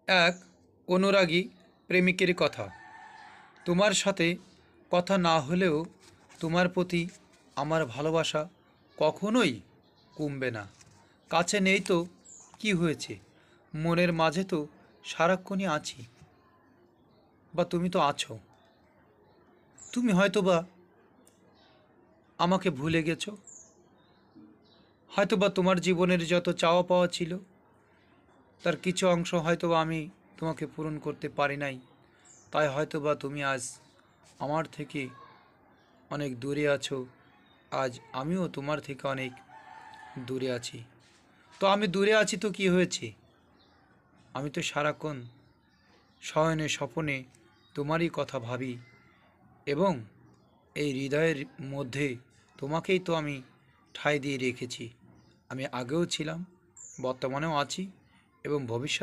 এক অনুরাগী প্রেমিকের কথা। তোমার সাথে কথা না হলেও তোমার প্রতি আমার ভালোবাসা কখনোই কমবে না। কাছে নেই তো কি হয়েছে, মনের মাঝে তো সারাক্ষণই আছি, বা তুমি তো আছো। তুমি হয়তোবা আমাকে ভুলে গেছো, হয়তোবা তোমার জীবনের যত চাওয়া পাওয়া ছিল তার কিছু অংশ হয়তোবা আমি তোমাকে পূরণ করতে পারি নাই। তাই হয়তোবা তুমি আজ আমার থেকে অনেক দূরে আছো, আজ আমিও তোমার থেকে অনেক দূরে আছি। তো আমি দূরে আছি তো কি হয়েছে, আমি তো সারাক্ষণ শয়নে স্বপনে তোমারই কথা ভাবি, এবং এই হৃদয়ের মধ্যে তোমাকেই তো আমি ঠাঁই দিয়ে রেখেছি। আমি আগেও ছিলাম, বর্তমানেও আছি, এবং ভবিষ্যৎ